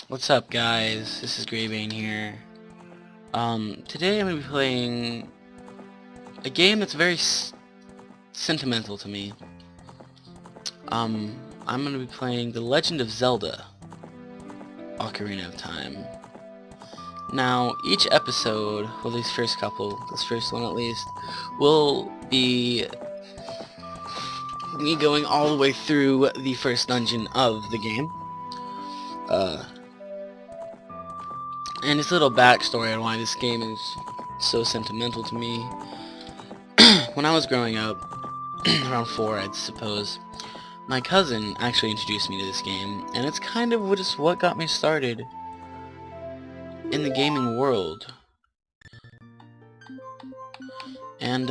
What's up, guys? This is Greybane here. Today I'm going to be playing a game that's very sentimental to me. I'm going to be playing The Legend of Zelda, Ocarina of Time. Now, each episode, well, these first couple, this first one at least, will be me going all the way through the first dungeon of the game. And it's a little backstory on why this game is so sentimental to me. When I was growing up, around 4 I'd suppose, my cousin actually introduced me to this game, and it's kind of just what got me started in the gaming world. And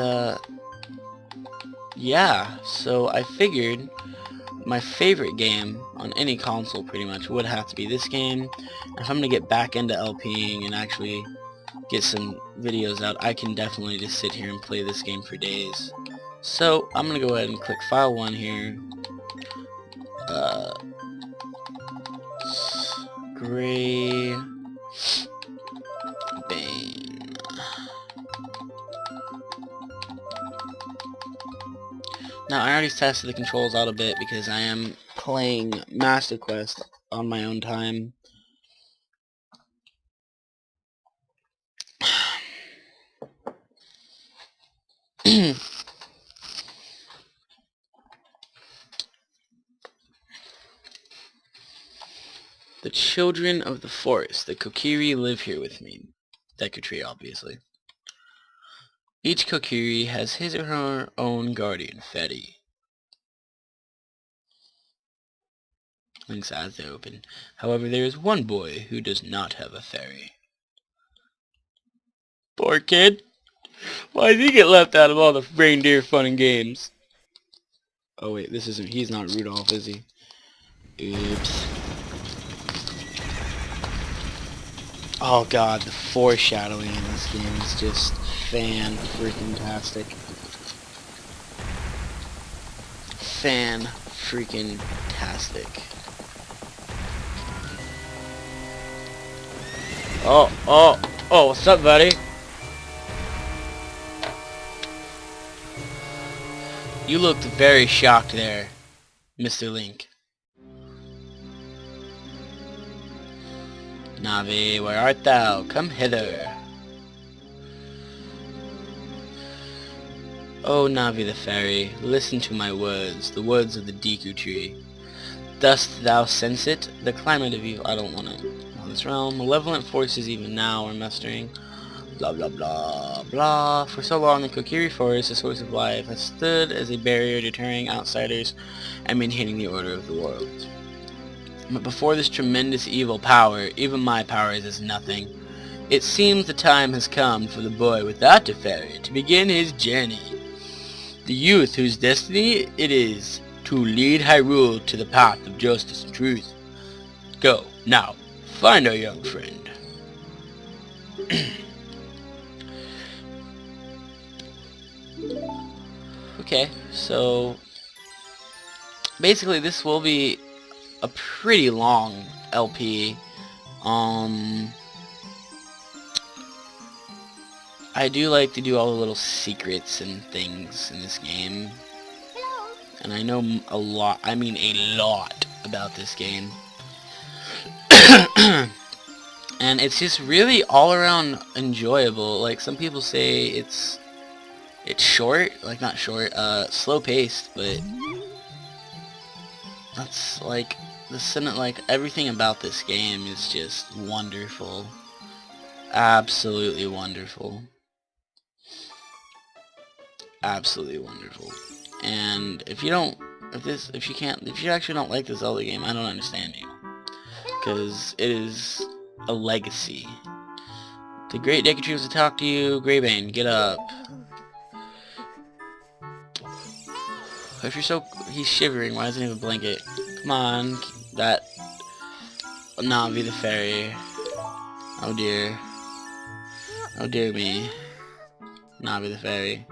yeah, so I figured my favorite game on any console pretty much would have to be this game. If I'm going to get back into LPing and actually get some videos out, I can definitely just sit here and play this game for days. So I'm going to go ahead and click File 1 here. Greybane. Now, I already tested the controls out a bit because I am playing Master Quest on my own time. The children of the forest, the Kokiri, live here with me. Deku Tree, obviously. Each Kokiri has his or her own guardian, Fetty. Link's eyes are open. However, there is one boy who does not have a fairy. Poor kid. Why did he get left out of all the reindeer fun and games? Oh wait, this isn't, he's not Rudolph, is he? Oops. Oh god, the foreshadowing in this game is just fan-freaking-tastic. Fan-freaking-tastic. Oh, what's up, buddy? You looked very shocked there, Mr. Link. Navi, where art thou? Come hither. O Navi the fairy, listen to my words, the words of the Deku Tree. Dost thou sense it? The climate of evil. I don't want to know this realm. Malevolent forces even now are mustering. Blah blah blah blah. For so long the Kokiri Forest, the source of life, has stood as a barrier deterring outsiders and maintaining the order of the world. But before this tremendous evil power, even my power is as nothing. It seems the time has come for the boy without a fairy to begin his journey. The youth whose destiny it is to lead Hyrule to the path of justice and truth. Go, now, find our young friend. Okay, so basically this will be a pretty long LP. I do like to do all the little secrets and things in this game. Hello. And I know a lot, I mean a lot about this game. And it's just really all around enjoyable. Like some people say it's short, like not short, slow paced, but that's like everything about this game is just wonderful. Absolutely wonderful. Absolutely wonderful. And if you actually don't like this Zelda game, I don't understand you. Because it is a legacy. The great Deku Tree wants to talk to you. Greybane, get up. If you're so... He's shivering. Why doesn't he have a blanket? Come on. That... Navi the fairy. Oh dear. Oh dear me. Navi the fairy.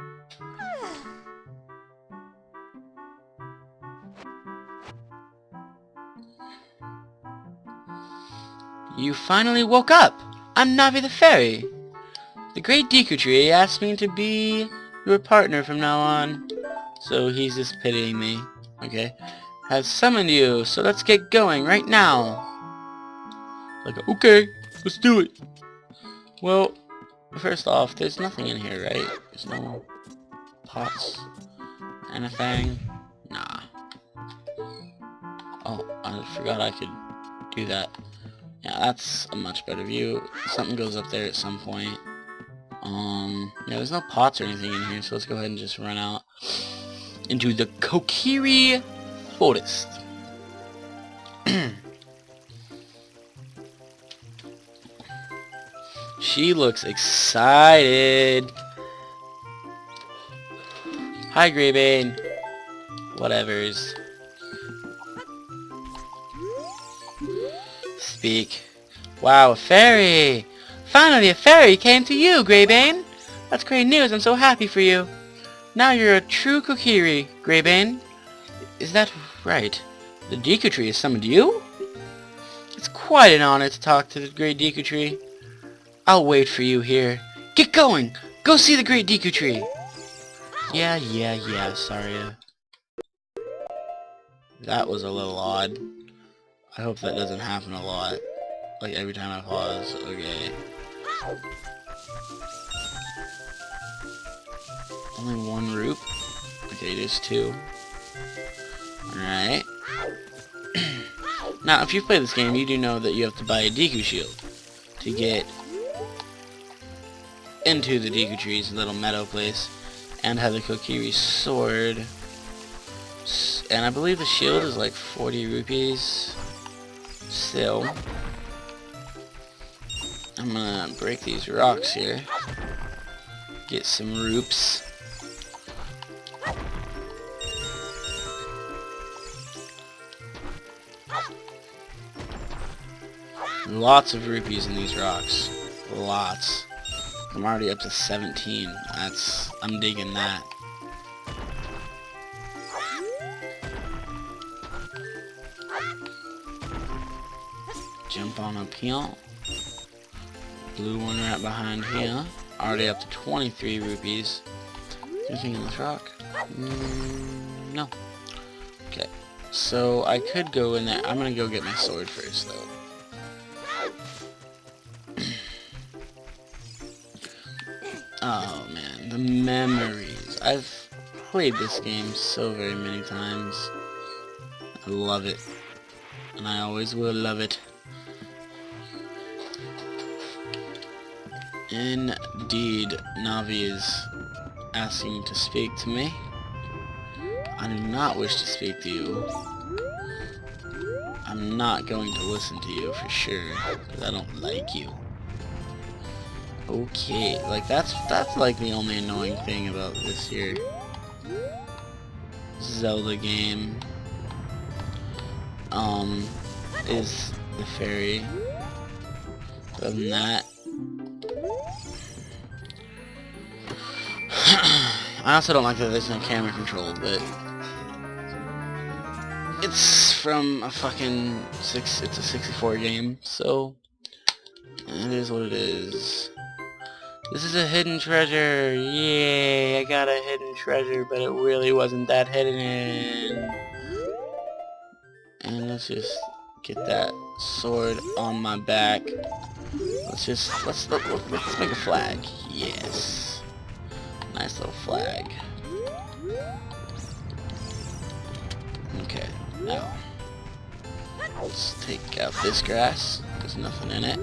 You finally woke up! I'm Navi the Fairy! The Great Deku Tree asked me to be your partner from now on. So he's just pitying me. Okay. Has summoned you, so let's get going right now. Like, okay, let's do it. Well, first off, there's nothing in here, right? There's no pots, anything. Nah. Oh, I forgot I could do that. Yeah, that's a much better view. Something goes up there at some point. Yeah, there's no pots or anything in here, so let's go ahead and just run out into the Kokiri Forest. She looks excited. Hi, Greybane. Whatevers. Speak. Wow, a fairy! Finally, a fairy came to you, Greybane! That's great news, I'm so happy for you. Now you're a true Kokiri, Greybane. Is that right? The Deku Tree has summoned you? It's quite an honor to talk to the Great Deku Tree. I'll wait for you here. Get going! Go see the Great Deku Tree! Yeah, sorry. That was a little odd. I hope that doesn't happen a lot. Like every time I pause. Okay. Only one root? Okay, there's two. Alright. Now, if you play this game, you do know that you have to buy a Deku Shield to get into the Deku Tree's little meadow place and have the Kokiri sword. And I believe the shield is like 40 rupees. Still. I'm gonna break these rocks here. Get some roops. Lots of rupees in these rocks. Lots. I'm already up to 17. I'm digging that. Jump on up here. Blue one right behind here. Already up to 23 rupees. Anything in this rock? No. Okay. So I could go in there. I'm gonna go get my sword first though. Oh man, the memories. I've played this game so very many times. I love it. And I always will love it. Indeed, Navi is asking to speak to me. I do not wish to speak to you. I'm not going to listen to you for sure, because I don't like you. Okay, like that's like the only annoying thing about this here Zelda game. Is the fairy. Other than that, I also don't like that there's no camera control, but it's from a fucking it's a 64 game, so it is what it is. This is a hidden treasure. Yay, I got a hidden treasure, but it really wasn't that hidden. And let's just get that sword on my back. Let's make a flag. Yes. Nice little flag. Okay, now let's take out this grass. There's nothing in it.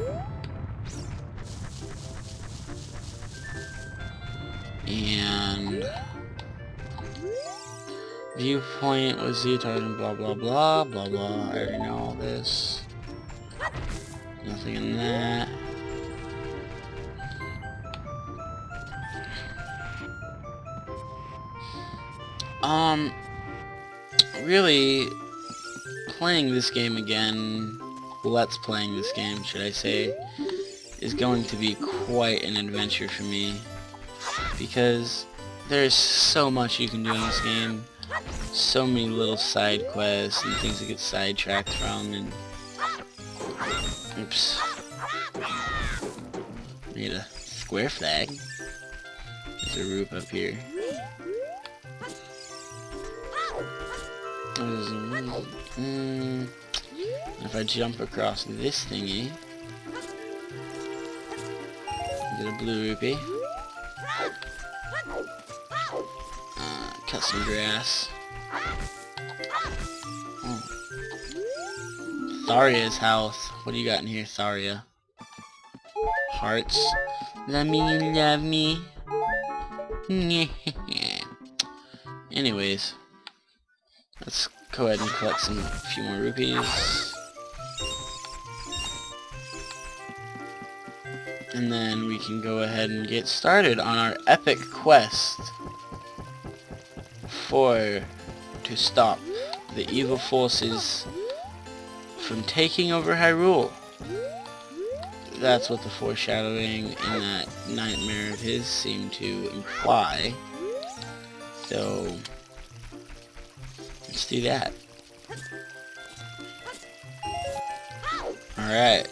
And viewpoint was the target, blah blah blah blah blah. I already know all this. Nothing in that. Really playing this game again, let's playing this game, should I say, is going to be quite an adventure for me. Because there's so much you can do in this game, so many little side quests and things to get sidetracked from, and Oops. Need a square flag. There's a roof up here. If I jump across this thingy, get a blue rupee. Cut some grass. Oh. Tharia's house. What do you got in here, Tharia? Hearts. Let me love me. Anyways, let's go ahead and collect a few more rupees. And then we can go ahead and get started on our epic quest to stop the evil forces from taking over Hyrule. That's what the foreshadowing in that nightmare of his seemed to imply. So, let's do that. Alright.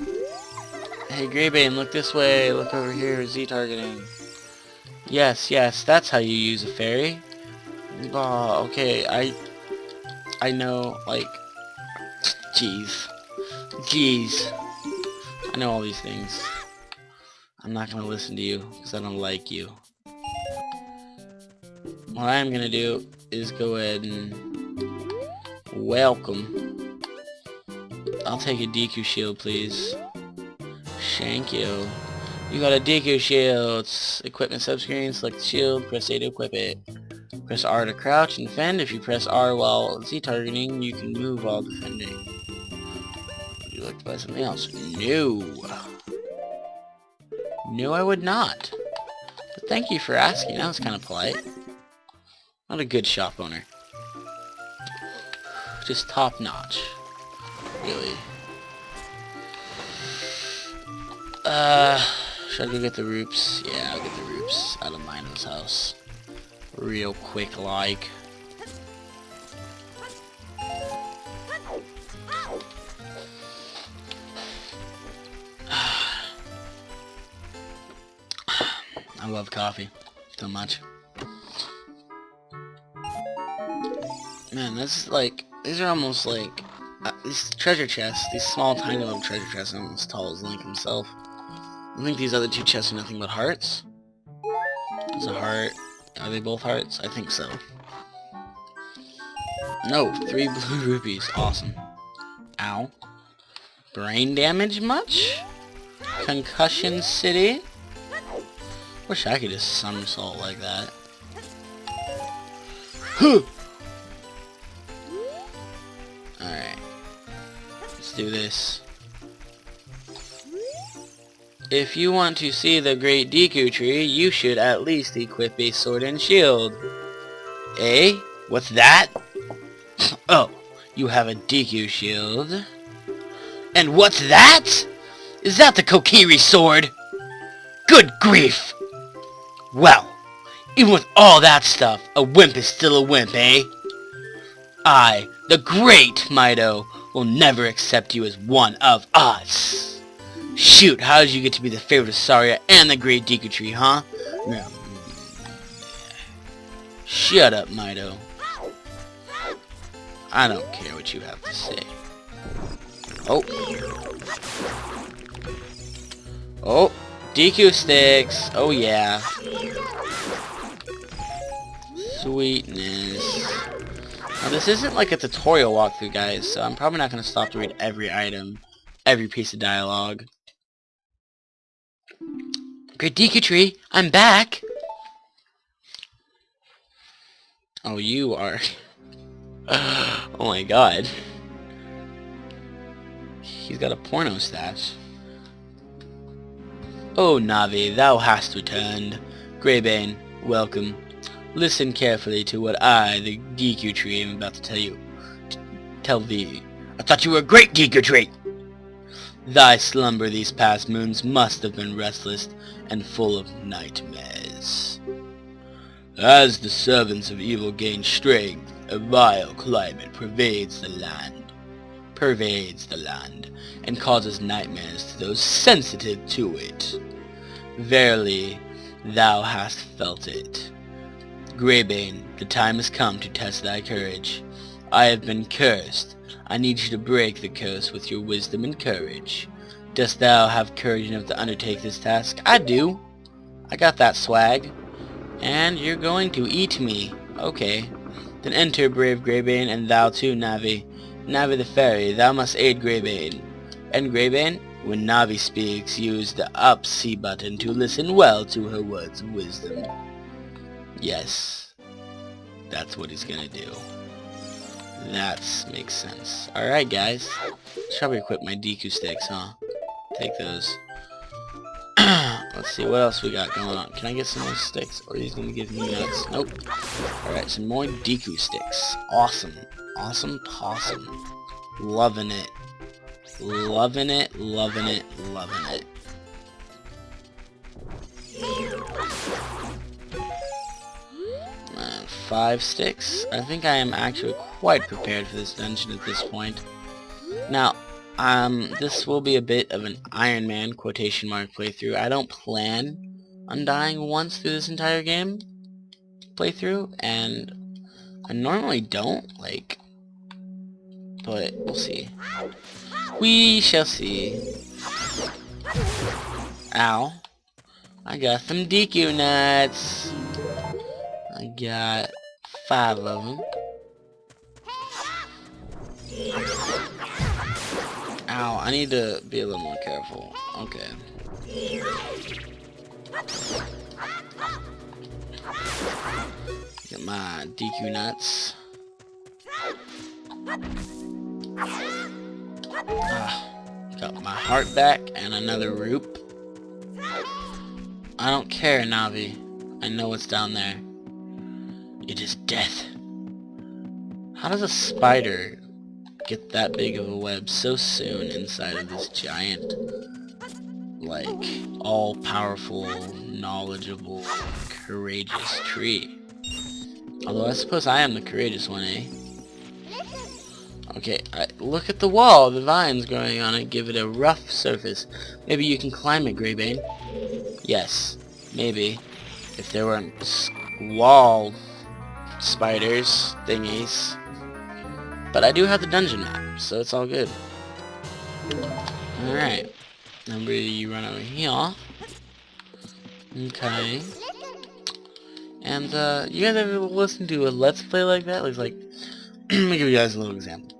Hey Greybane, look this way, look over here, Z-targeting. Yes, that's how you use a fairy. Okay, I know, like, jeez. I know all these things. I'm not gonna listen to you, because I don't like you. What I am gonna do is go ahead and welcome. I'll take a Deku shield, please. Thank you. You got a Deku shield. Equipment subscreen, select the shield, press A to equip it. Press R to crouch and defend. If you press R while Z-targeting, you can move while defending. Would you like to buy something else? No. No, I would not. But thank you for asking. That was kind of polite. Not a good shop owner. Just top notch. Really. Should I go get the roops? Yeah, I'll get the roops out of Mino's house. Real quick like. I love coffee so much. Man, this is like, these are almost like, these treasure chests, these small tiny little treasure chests are almost as tall as Link himself. I think these other two chests are nothing but hearts. There's a heart. Are they both hearts? I think so. No, 3 blue rupees. Awesome. Ow. Brain damage much? Concussion City? Wish I could just somersault like that. Alright. Let's do this. If you want to see the Great Deku Tree, you should at least equip a sword and shield. Eh? What's that? Oh, you have a Deku shield. And what's that? Is that the Kokiri sword? Good grief! Well, even with all that stuff, a wimp is still a wimp, eh? I, the great Mido, will never accept you as one of us. Shoot, how did you get to be the favorite of Saria and the Great Deku Tree, huh? No. Shut up, Mido. I don't care what you have to say. Oh. Oh, Deku sticks. Oh yeah. Sweetness. Now this isn't like a tutorial walkthrough, guys, so I'm probably not going to stop to read every item, every piece of dialogue. Great Deku Tree, I'm back! Oh, you are... oh my god. He's got a porno stash. Oh, Navi, thou hast returned. Greybane, welcome. Listen carefully to what I, the Deku Tree, am about to tell you. Tell thee. I thought you were a great Deku Tree! Thy slumber these past moons must have been restless and full of nightmares. As the servants of evil gain strength, a vile climate pervades the land. pervades the land and causes nightmares to those sensitive to it. Verily, thou hast felt it. Greybane, the time has come to test thy courage. I have been cursed. I need you to break the curse with your wisdom and courage. Dost thou have courage enough to undertake this task? I do. I got that swag. And you're going to eat me. Okay. Then enter, brave Greybane, and thou too, Navi. Navi the fairy, thou must aid Greybane. And Greybane, when Navi speaks, use the up C button to listen well to her words of wisdom. Yes. That's what he's gonna do. That makes sense. Alright guys. Should probably equip my Deku sticks, huh? Take those. Let's see what else we got going on. Can I get some more sticks? Or he's gonna give me nuts? Nope. Alright, some more Deku sticks. Awesome. Awesome possum. Loving it. Loving it, loving it, loving it. 5 sticks. I think I am actually quite prepared for this dungeon at this point. Now, this will be a bit of an Iron Man quotation mark playthrough. I don't plan on dying once through this entire game playthrough, and I normally don't, like, but we'll see. We shall see. Ow. I got some Deku nuts. I got 5 of them. Ow, I need to be a little more careful. Okay. Get my DQ nuts. Got my heart back and another roop. I don't care, Navi. I know what's down there. It is death. How does a spider get that big of a web so soon inside of this giant, like, all-powerful, knowledgeable, courageous tree? Although I suppose I am the courageous one, eh? Okay, look at the wall. The vines growing on it give it a rough surface. Maybe you can climb it, Greybane. Yes, maybe. If there weren't wall spiders, thingies. But I do have the dungeon map, so it's all good. Alright. Remember, you run over here. Okay. And, you guys ever listen to a Let's Play like that? Looks like, let me give you guys a little example.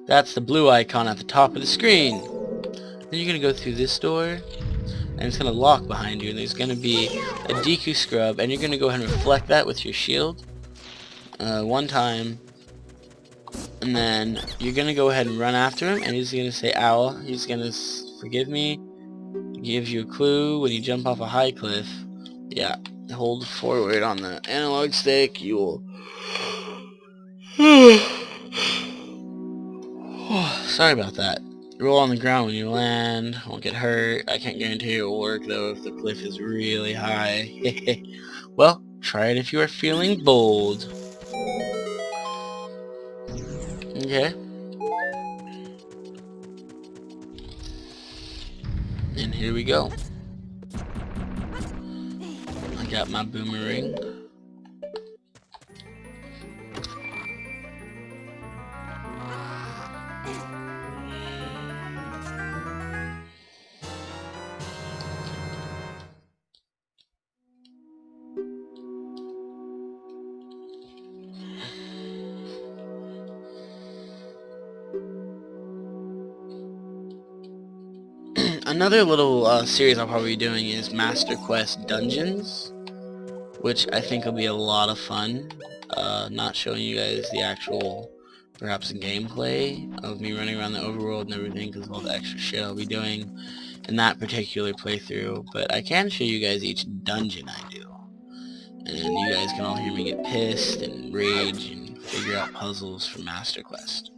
That's the blue icon at the top of the screen. Then you're gonna go through this door, and it's gonna lock behind you, and there's gonna be a Deku scrub, and you're gonna go ahead and reflect that with your shield. One time. And then you're gonna go ahead and run after him, and he's gonna say ow. He's gonna forgive me. Give you a clue when you jump off a high cliff. Yeah, hold forward on the analog stick. You will. Sorry about that. Roll on the ground when you land. Won't get hurt. I can't guarantee it will work though if the cliff is really high. Well, try it if you are feeling bold. Okay. And here we go. I got my boomerang. Another little series I'll probably be doing is Master Quest Dungeons, which I think will be a lot of fun. Not showing you guys the actual, perhaps, gameplay of me running around the overworld and everything because of all the extra shit I'll be doing in that particular playthrough, but I can show you guys each dungeon I do. And you guys can all hear me get pissed and rage and figure out puzzles for Master Quest.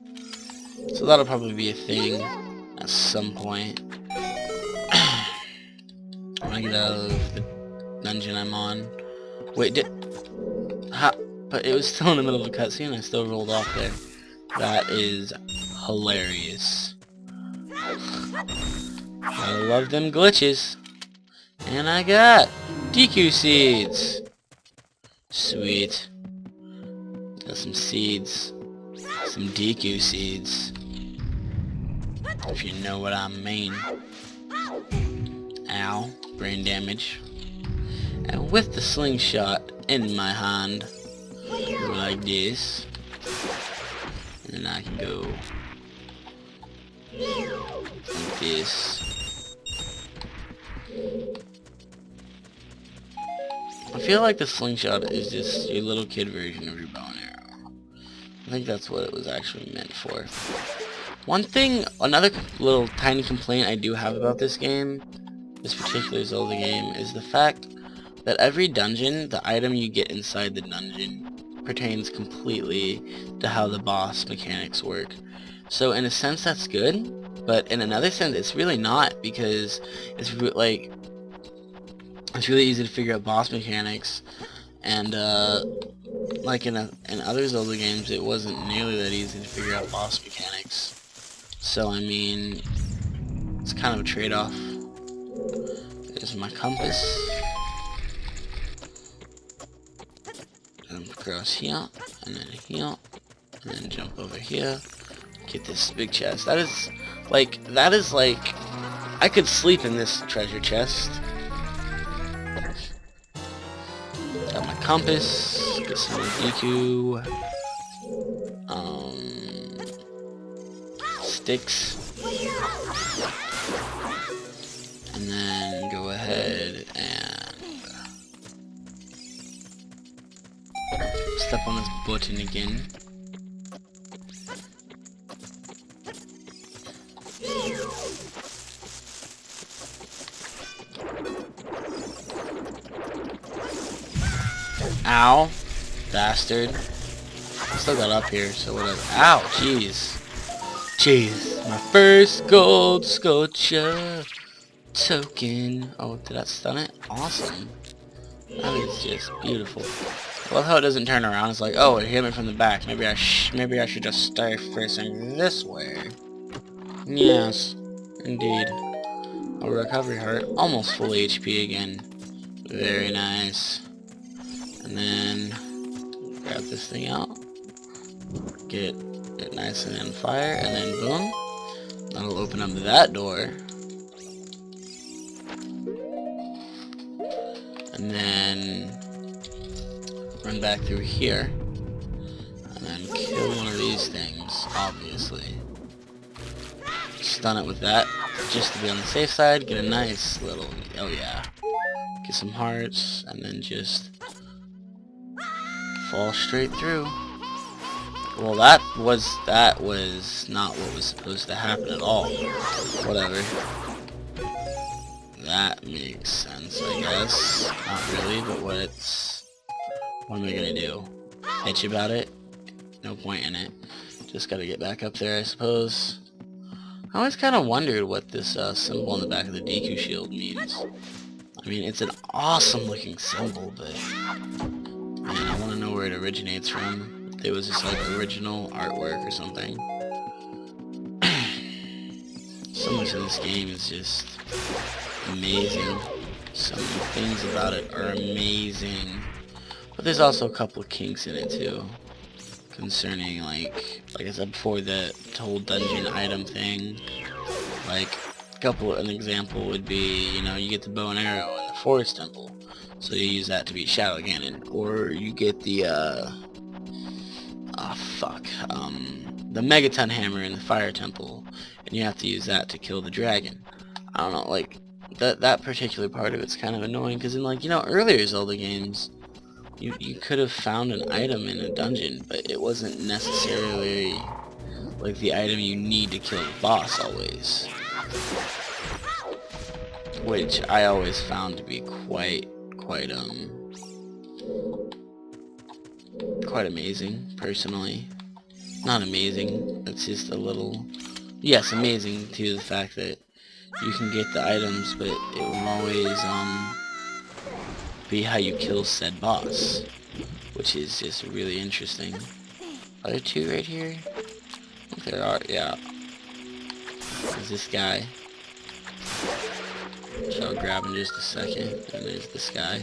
So that'll probably be a thing at some point. I'm gonna get out of the dungeon I'm on. Wait, but it was still in the middle of a cutscene. I still rolled off there. That is hilarious. I love them glitches. And I got DQ seeds. Sweet. Got some seeds. Some DQ seeds. If you know what I mean. Ow. Brain damage. And with the slingshot in my hand, go like this. And I can go like this. I feel like the slingshot is just your little kid version of your bow and arrow. I think that's what it was actually meant for. One thing, another little tiny complaint I do have about this game, this particular Zelda game, is the fact that every dungeon, the item you get inside the dungeon pertains completely to how the boss mechanics work. So in a sense that's good, but in another sense it's really not, because it's really easy to figure out boss mechanics, and like in other Zelda games it wasn't nearly that easy to figure out boss mechanics. So I mean, it's kind of a trade-off. There's my compass. Jump across here, and then here, and then jump over here. Get this big chest. That is like, I could sleep in this treasure chest. Got my compass. Get some DQ. Sticks. And then go ahead and step on this button again. Ow, bastard. I still got up here, so whatever. Ow, jeez. Jeez, my first gold sculpture token. Oh, did that stun it? Awesome. That is just beautiful. I love how it doesn't turn around. It's like, oh, it hit me from the back. Maybe I should just start facing this way. Yes, indeed. A recovery heart, almost full HP again. Very nice. And then grab this thing out. Get it nice and on fire, and then boom. That'll open up that door. And then run back through here. And then kill one of these things, obviously. Stun it with that, just to be on the safe side. Get a nice little, oh yeah. Get some hearts, and then just fall straight through. Well, that was not what was supposed to happen at all. Whatever. That makes sense, I guess. Not really, but what am I gonna do? Bitch about it? No point in it. Just gotta get back up there, I suppose. I always kind of wondered what this symbol on the back of the DQ shield means. I mean, it's an awesome looking symbol, but man, I want to know where it originates from. It was just like original artwork or something. So much of this game is just amazing. So many things about it are amazing. But there's also a couple of kinks in it too. Concerning, like I said before, the whole dungeon item thing. Like, an example would be, you know, you get the bow and arrow in the forest temple. So you use that to beat Shadow Ganon. Or you get the, the Megaton Hammer in the Fire Temple, and you have to use that to kill the dragon. I don't know, like, that particular part of it's kind of annoying, because in, like, you know, earlier Zelda games, you could have found an item in a dungeon, but it wasn't necessarily, like, the item you need to kill the boss always. Which I always found to be quite amazing, personally. Not amazing, it's just a little, yes, amazing to the fact that you can get the items, but it will always, be how you kill said boss, which is just really interesting. Are there two right here? think there are, yeah. There's this guy, which I'll grab in just a second, and there's this guy.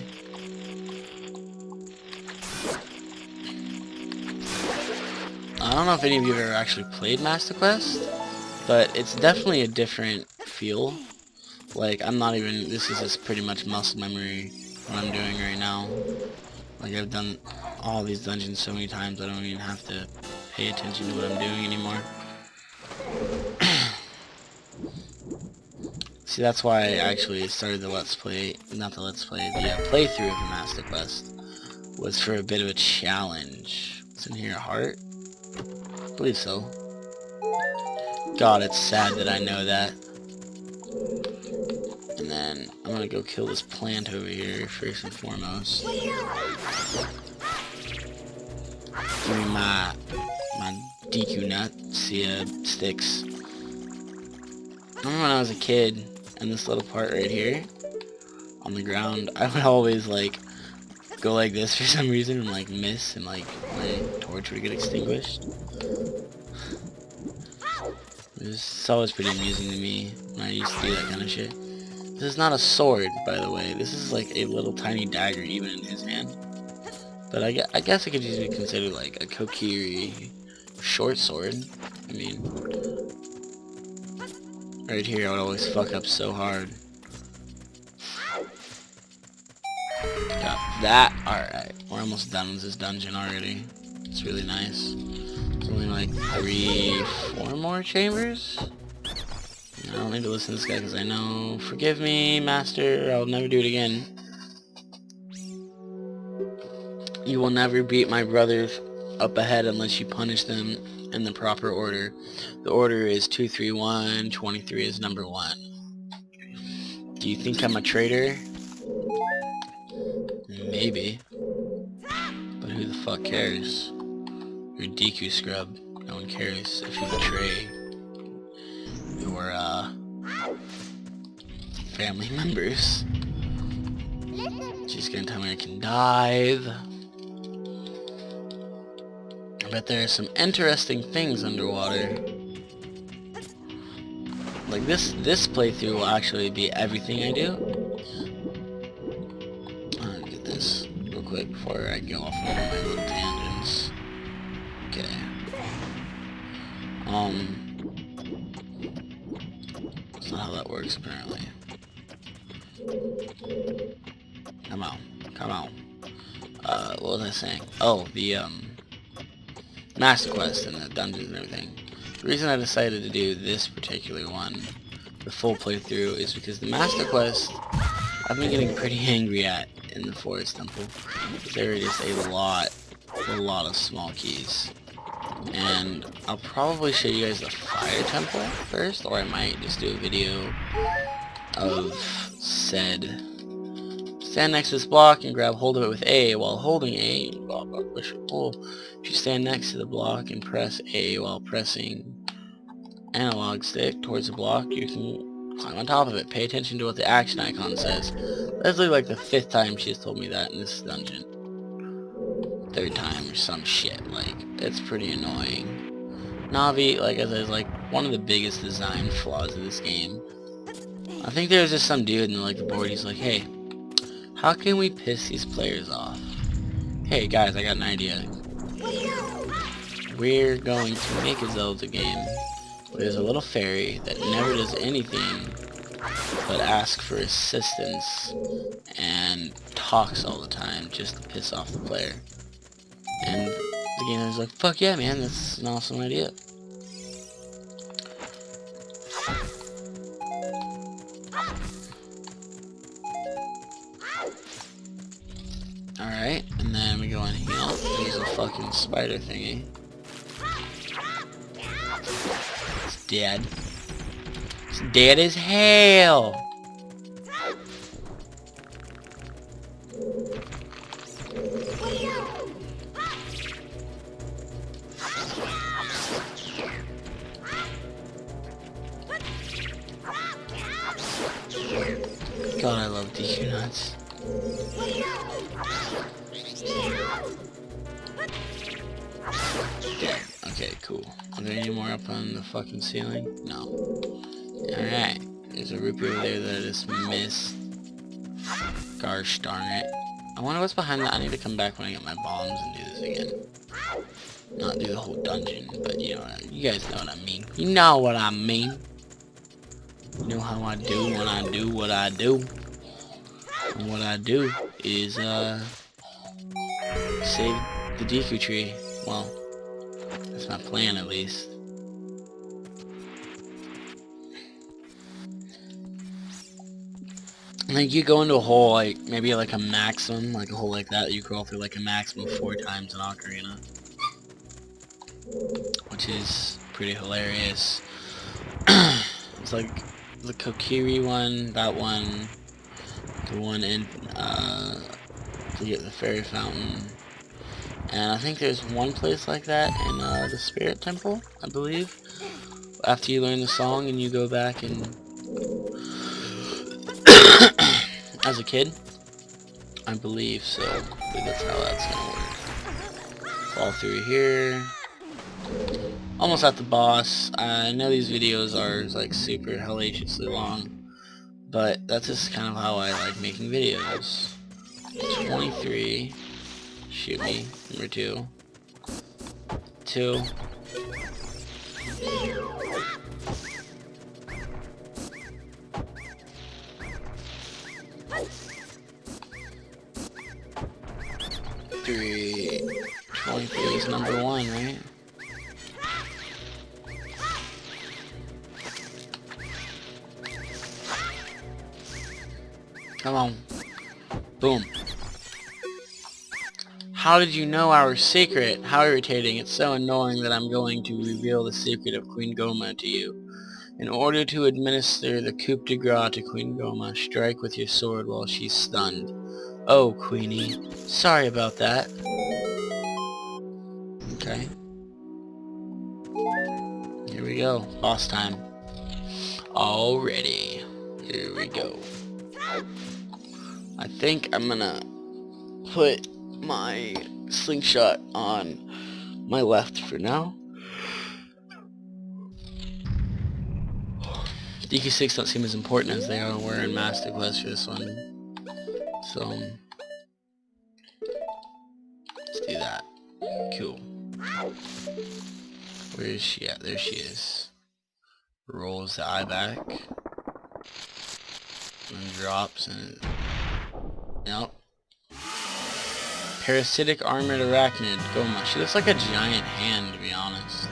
I don't know if any of you have ever actually played Master Quest, but it's definitely a different feel. Like, I'm not even, this is just pretty much muscle memory, what I'm doing right now. Like, I've done all these dungeons so many times, I don't even have to pay attention to what I'm doing anymore. See, that's why I actually started the Let's Play, not the Let's Play, the playthrough of the Master Quest, was for a bit of a challenge. What's in here, a heart? I believe so. God, it's sad that I know that. And then I'm gonna go kill this plant over here first and foremost. Give me my DQ nut, sticks. I remember when I was a kid, and this little part right here on the ground, I would always like go like this for some reason and like miss, and like my torch would get extinguished. It's always pretty amusing to me when I used to do that kind of shit. This is not a sword, by the way. This is like a little tiny dagger, even in his hand. But I guess it could usually be considered like a Kokiri short sword. I mean, right here I would always fuck up so hard. Got that. Alright, we're almost done with this dungeon already. It's really nice. It's only like 4 more chambers. I don't need to listen to this guy because I know. Forgive me, master. I'll never do it again. You will never beat my brothers up ahead unless you punish them in the proper order. The order is 2, 3, 1. 23 is number 1. Do you think I'm a traitor? Maybe. But who the fuck cares? You're a DQ scrub. No one cares if you betray your family members. She's gonna tell me I can dive. I bet there are some interesting things underwater. Like this playthrough will actually be everything I do. I'm gonna get this real quick before I go off on my little tangents. Okay. That's not how that works apparently. Come on. Come on. What was I saying? Oh, the Master Quest and the dungeons and everything. The reason I decided to do this particular one, the full playthrough, is because the Master Quest I've been getting pretty angry at in the Forest Temple. There is a lot of small keys. And I'll probably show you guys the Fire Temple first, or I might just do a video of said. Stand next to this block and grab hold of it with A while holding A. Blah, blah, push or pull. If you stand next to the block and press A while pressing analog stick towards the block, you can climb on top of it. Pay attention to what the action icon says. That's like the 5th time she has told me that in this dungeon. 3rd time or some shit. Like, it's pretty annoying. Navi, like I said, is like one of the biggest design flaws of this game. I think there's just some dude in like the board, he's like, hey, how can we piss these players off? Hey guys, I got an idea. We're going to make a Zelda game where there's a little fairy that never does anything but ask for assistance and talks all the time just to piss off the player. And the gamer's like, fuck yeah man, that's an awesome idea. Alright, and then we go and heal. There's a fucking spider thingy. It's dead. It's dead as hell! God, I love DQ nuts. Dead. Okay, cool. Are there any more up on the fucking ceiling? No. Alright. There's a rupee over there that I just missed. Gosh darn it. I wonder what's behind that. I need to come back when I get my bombs and do this again. Not do the whole dungeon, but you know what you guys know what I mean. You know what I mean. You know how I do when I do what I do. And what I do is save the Deku tree. Well, that's my plan at least. I think you go into a hole like maybe like a maximum, like a hole like that you crawl through like a maximum 4 times in Ocarina, which is pretty hilarious. It's like the Kokiri one, that one, the one in to get the fairy fountain, and I think there's one place like that in the Spirit Temple, I believe. After you learn the song and you go back and as a kid, I believe so. I believe that's how that's gonna work. Fall through here. Almost at the boss. I know these videos are like super hellaciously long, but that's just kind of how I like making videos. 23. Shoot me. Number 2. 2. Three. 23 is number 1, right? Come on. Boom. How did you know our secret? How irritating. It's so annoying that I'm going to reveal the secret of Queen Goma to you. In order to administer the coup de grace to Queen Goma, strike with your sword while she's stunned. Oh, Queenie. Sorry about that. Okay. Here we go. Boss time. Already. Here we go. I think I'm gonna put my slingshot on my left for now. DQ6 don't seem as important as they were in Master Quest for this one. So let's do that. Cool. Where is she at? There she is. Rolls the eye back. And drops and yep. Parasitic armored arachnid. Goma. She looks like a giant hand, to be honest.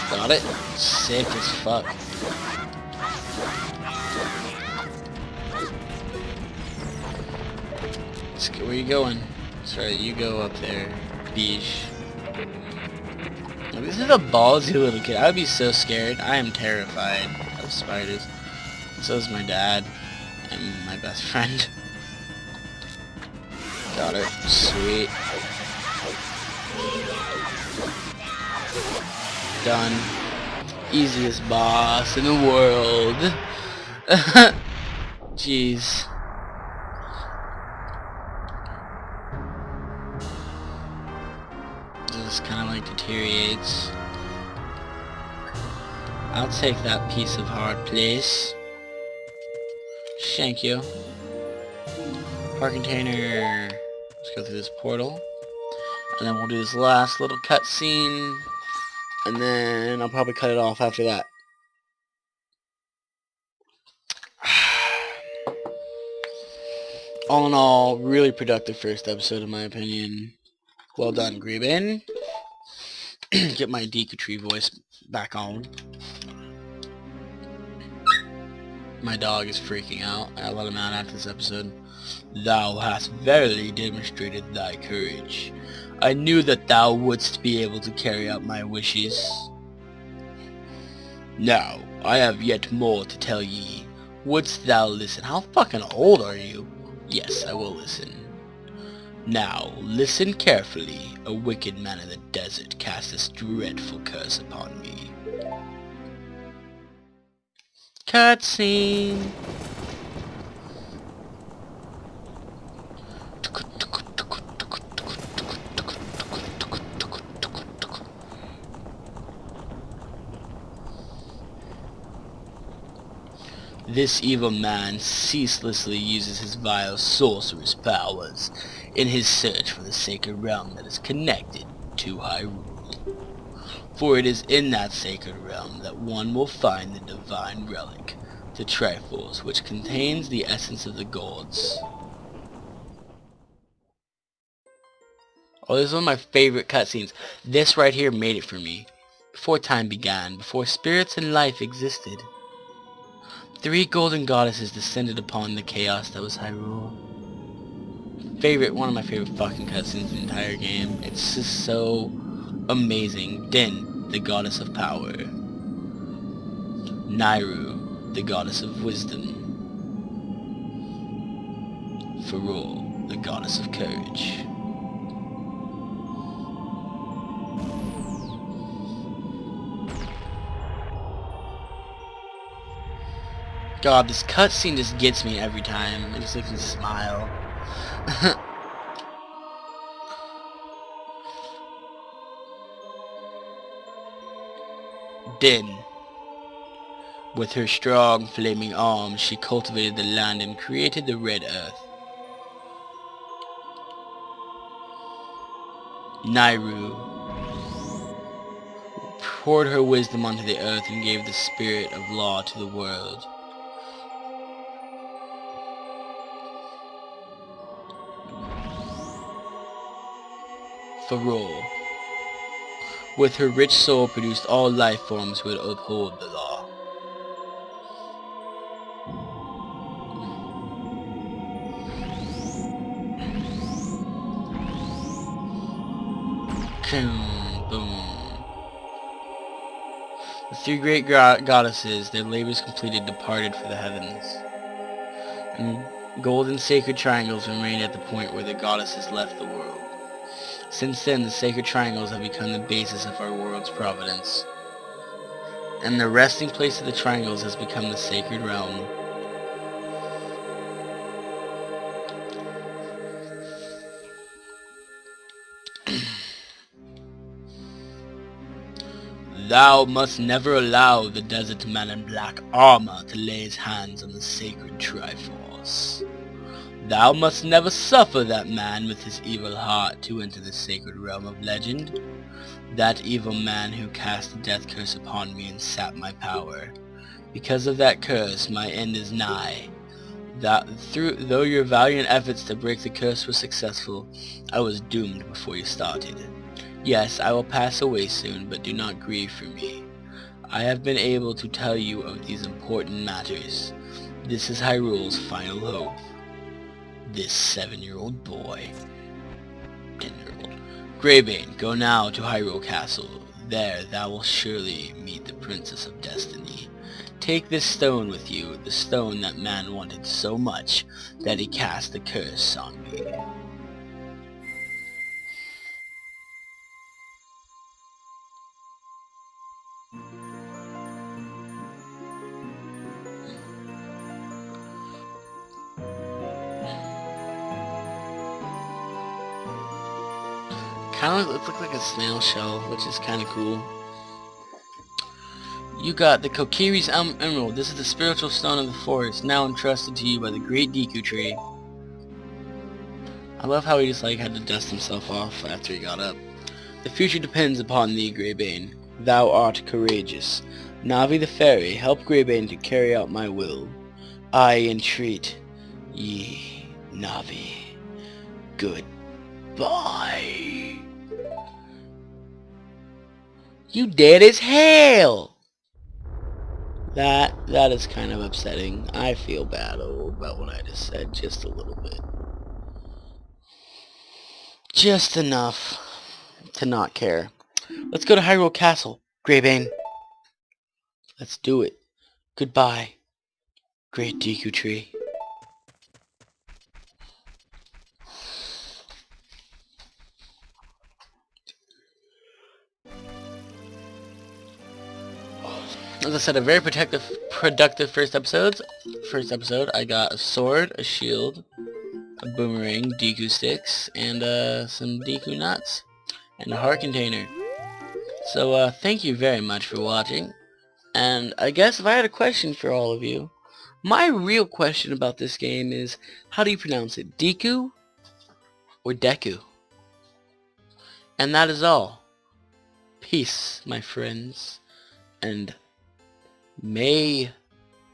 Got it. Sick as fuck. Where you going? That's right, you go up there. Beesh. This is a ballsy little kid. I would be so scared. I am terrified of spiders. So is my dad and my best friend. Got it. Sweet. Done. Easiest boss in the world. Jeez. This kind of like deteriorates. I'll take that piece of heart, please. Thank you. Heart container. Let's go through this portal. And then we'll do this last little cutscene. And then I'll probably cut it off after that. All in all, really productive first episode in my opinion. Well done, Greben. Get my Deku Tree voice back on. My dog is freaking out. I let him out after this episode. Thou hast verily demonstrated thy courage. I knew that thou wouldst be able to carry out my wishes. Now, I have yet more to tell ye. Wouldst thou listen? How fucking old are you? Yes, I will listen. Now, listen carefully. A wicked man in the desert cast this dreadful curse upon me. Cutscene. This evil man ceaselessly uses his vile sorcerer's powers in his search for the sacred realm that is connected to Hyrule. For it is in that sacred realm that one will find the divine relic, the Triforce, which contains the essence of the gods. Oh, this is one of my favorite cutscenes. This right here made it for me. Before time began, before spirits and life existed, 3 golden goddesses descended upon the chaos that was Hyrule. One of my favorite fucking cutscenes in the entire game. It's just so amazing. Din, the goddess of power. Nairu, the goddess of wisdom. Farol, the goddess of courage. God, this cutscene just gets me every time. It just makes me smile. Din. With her strong, flaming arms, she cultivated the land and created the Red Earth. Nairu poured her wisdom onto the earth and gave the spirit of law to the world. Farol, with her rich soul, produced all life forms who would uphold the law. Boom. The 3 great goddesses, their labors completed, departed for the heavens. And golden sacred triangles remained at the point where the goddesses left the world. Since then, the sacred triangles have become the basis of our world's providence. And the resting place of the triangles has become the sacred realm. Thou must never allow the desert man in black armor to lay his hands on the sacred Triforce. Thou must never suffer that man with his evil heart to enter the sacred realm of legend. That evil man who cast the death curse upon me and sapped my power. Because of that curse, my end is nigh. Though your valiant efforts to break the curse were successful, I was doomed before you started. Yes, I will pass away soon, but do not grieve for me. I have been able to tell you of these important matters. This is Hyrule's final hope. This 7-year-old boy. 10-year-old. Greybane, go now to Hyrule Castle. There thou wilt surely meet the Princess of Destiny. Take this stone with you, the stone that man wanted so much that he cast the curse on me. It looks like a snail shell, which is kind of cool. You got the Kokiri's Emerald. This is the spiritual stone of the forest, now entrusted to you by the great Deku Tree. I love how he just had to dust himself off after he got up. The future depends upon thee, Greybane. Thou art courageous. Navi the fairy, help Greybane to carry out my will. I entreat ye, Navi. Goodbye. You dead as hell! That is kind of upsetting. I feel bad about what I just said, just a little bit. Just enough to not care. Let's go to Hyrule Castle, Greybane. Let's do it. Goodbye, great Deku Tree. As I said, a very productive first episode. I got a sword, a shield, a boomerang, Deku sticks, and some Deku nuts, and a heart container. So thank you very much for watching. And I guess if I had a question for all of you, My real question about this game is, how do you pronounce it? Deku or Deku? And that is all. Peace, my friends, and may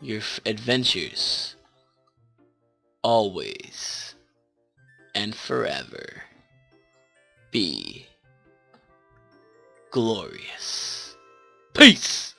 your adventures always and forever be glorious. Peace!